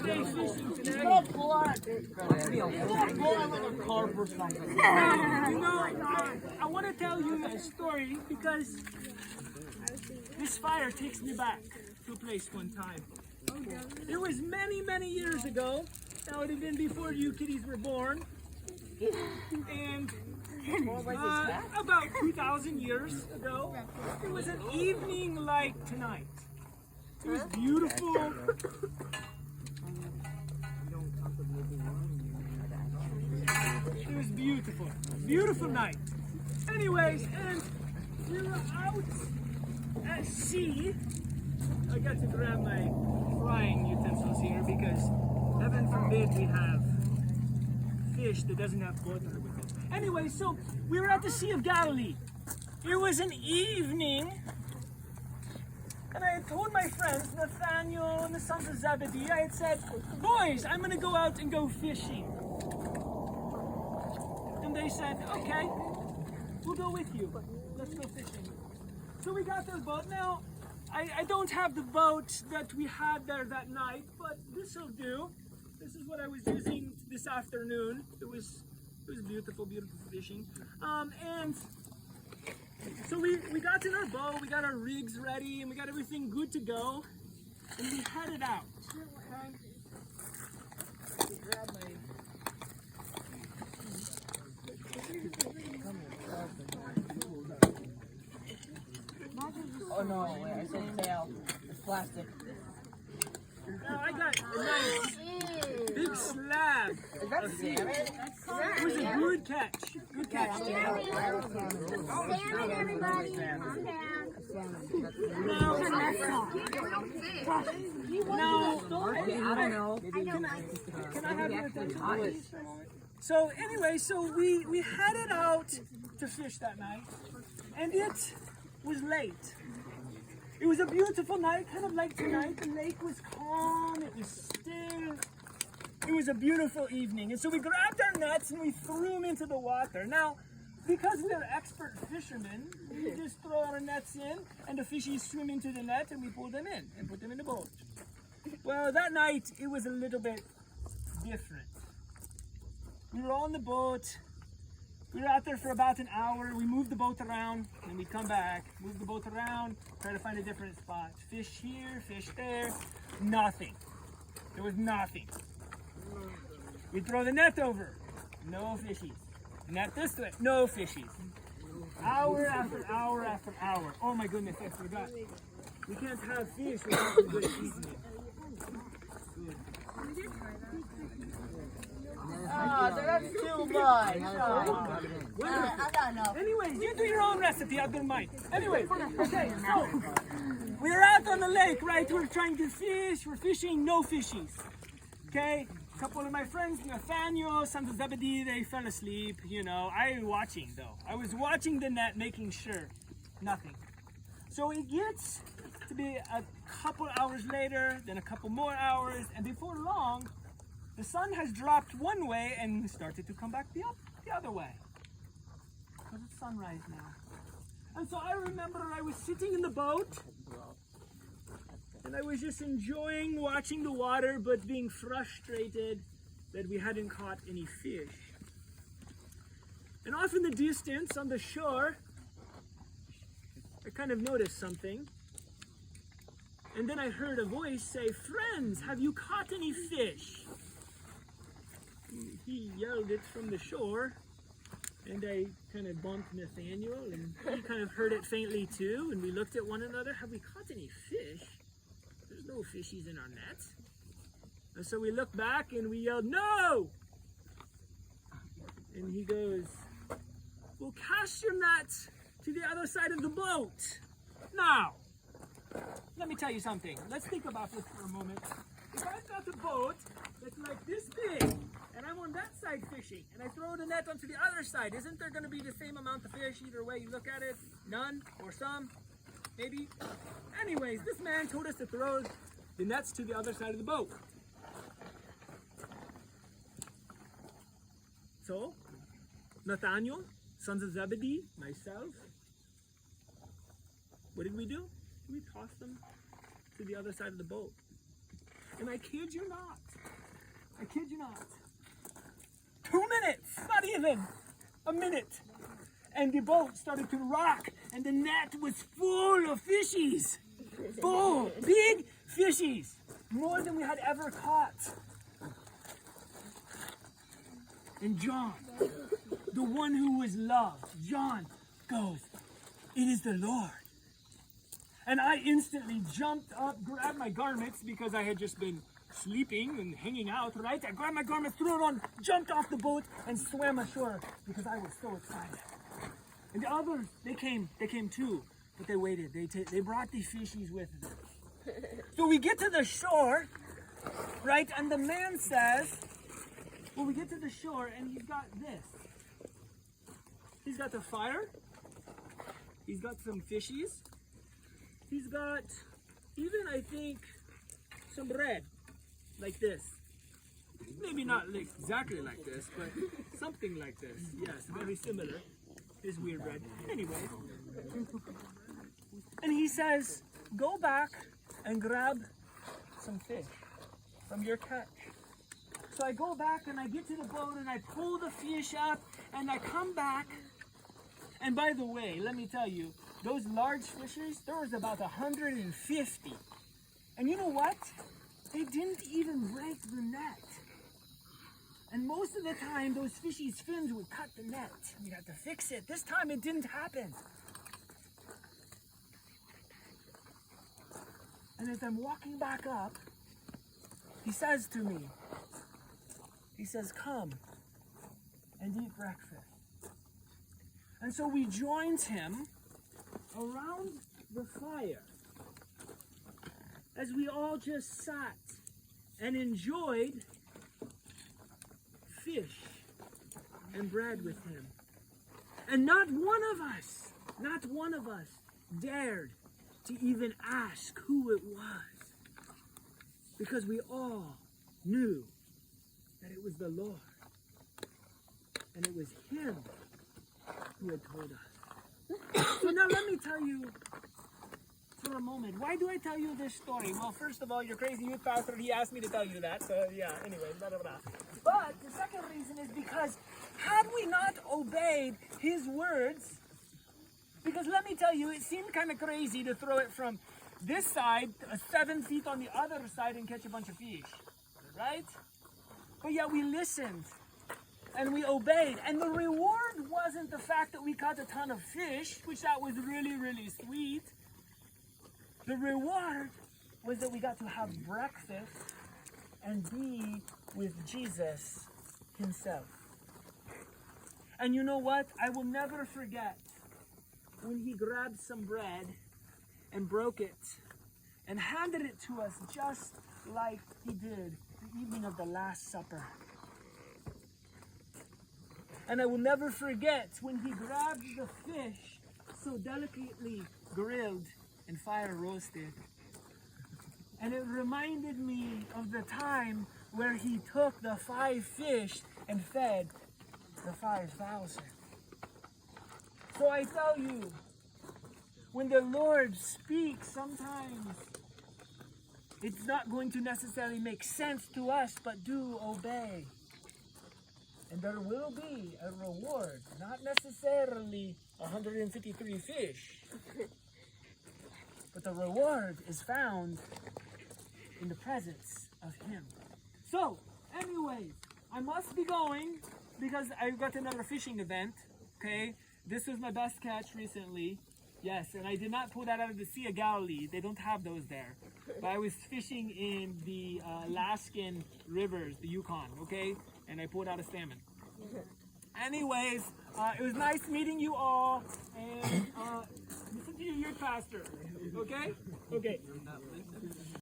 day fishing today. You know, I want to tell you a story because this fire takes me back to a place one time. It was many, many years ago. That would have been before you kiddies were born. And about 2,000 years ago, it was an evening like tonight. It was beautiful. It was beautiful. Beautiful night. Anyways, and we were out at sea. I got to grab my frying utensils here because heaven forbid we have fish that doesn't have butter with it. Anyway, so we were at the Sea of Galilee. It was an evening, and I had told my friends, Nathaniel and the sons of Zebedee, I had said, boys, I'm going to go out and go fishing. And they said, okay, we'll go with you. Let's go fishing. So we got their boat. Now, I don't have the boat that we had there that night, but this will do. This is what I was using this afternoon. It was beautiful, beautiful fishing. And so we got in our boat, we got our rigs ready, and we got everything good to go, and we headed out. Okay. Grab my... Oh no, wait, I said tail. It's plastic. Now I got a nice big slab. Is that salmon? It was a good catch. Good catch. Salmon, everybody. Calm down. I don't know. Can I have your attention, please, for a moment? So anyway, we headed out to fish that night, and it was late. It was a beautiful night, kind of like tonight. The lake was calm, it was still. It was a beautiful evening. And so we grabbed our nets and we threw them into the water. Now, because we are expert fishermen, we just throw our nets in and the fishies swim into the net and we pull them in and put them in the boat. Well, that night it was a little bit different. We were on the boat. We were out there for about an hour. We moved the boat around, and we come back, move the boat around, try to find a different spot. Fish here, fish there, nothing. There was nothing. We throw the net over, no fishies. Net this way, no fishies. Hour after hour after hour. Oh my goodness, I forgot. We can't have fish without a good seasoning. Good. Oh, that's too much. Anyways, you do your own recipe, I'll do mine. Anyways, okay, so we're out on the lake, right? We're trying to fish, we're fishing, no fishies. Okay, a couple of my friends, Nathaniel, sons of Zebedee, they fell asleep, you know. I was watching though. I was watching the net, making sure, nothing. So it gets to be a couple hours later, then a couple more hours, and before long, the sun has dropped one way and started to come back the other way. Because it's sunrise now. And so I remember I was sitting in the boat and I was just enjoying watching the water but being frustrated that we hadn't caught any fish. And off in the distance on the shore, I kind of noticed something. And then I heard a voice say, "Friends, have you caught any fish?" He yelled it from the shore, and I kind of bumped Nathaniel, and he kind of heard it faintly too, and we looked at one another. Have we caught any fish? There's no fishies in our net. And so we looked back and we yelled, "No!" And he goes, "Well, cast your net to the other side of the boat. Now, let me tell you something. Let's think about this for a moment. If I've got a boat that's like this big, and I'm on that side fishing, and I throw the net onto the other side, isn't there going to be the same amount of fish either way you look at it? None? Or some? Maybe? Anyways, this man told us to throw the nets to the other side of the boat. So, Nathaniel, sons of Zebedee, myself, what did we do? We tossed them to the other side of the boat. And I kid you not. I kid you not. 2 minutes, not even a minute. And the boat started to rock, and the net was full of fishies. Full, big fishies. More than we had ever caught. And John, the one who was loved, John goes, "It is the Lord." And I instantly jumped up, grabbed my garments because I had just been sleeping and hanging out, right? I grabbed my garments, threw it on, jumped off the boat, and swam ashore because I was so excited. And the others, they came too, but they waited. They brought the fishies with them. So we get to the shore, right? And the man says, well, we get to the shore and he's got this. He's got the fire. He's got some fishies. He's got even, I think, some bread like this. Maybe not like exactly like this, but something like this. Yes, very similar. This weird bread. Anyway. And he says, go back and grab some fish from your catch. So I go back and I get to the boat and I pull the fish up and I come back. And by the way, let me tell you, those large fishes, there was about 150. And you know what? They didn't even break the net. And most of the time, those fishies' fins would cut the net. You'd have to fix it. This time, it didn't happen. And as I'm walking back up, he says to me, he says, come and eat breakfast. And so we joined him around the fire as we all just sat and enjoyed fish and bread with him. And not one of us dared to even ask who it was, because we all knew that it was the Lord, and it was him who had told us. So now let me tell you for a moment, why do I tell you this story? Well, first of all, your crazy youth pastor, he asked me to tell you that, so yeah, anyway, blah, blah, blah. But the second reason is because had we not obeyed his words, because let me tell you, it seemed kind of crazy to throw it from this side, 7 feet on the other side, and catch a bunch of fish, right? But yet we listened and we obeyed. And the reward wasn't the fact that we caught a ton of fish, which that was really, really sweet. The reward was that we got to have breakfast and be with Jesus himself. And you know what? I will never forget when he grabbed some bread and broke it and handed it to us just like he did the evening of the Last Supper. And I will never forget when he grabbed the fish so delicately grilled and fire roasted. And it reminded me of the time where he took the 5 fish and fed the 5,000. So I tell you, when the Lord speaks, sometimes it's not going to necessarily make sense to us, but do obey. And there will be a reward, not necessarily 153 fish, but the reward is found in the presence of him. So, anyways, I must be going because I got another fishing event, okay? This was my best catch recently. Yes, and I did not pull that out of the Sea of Galilee. They don't have those there. But I was fishing in the Alaskan rivers, the Yukon, okay? And I pulled out a salmon. Anyways, it was nice meeting you all. And listen to your pastor, okay? Okay.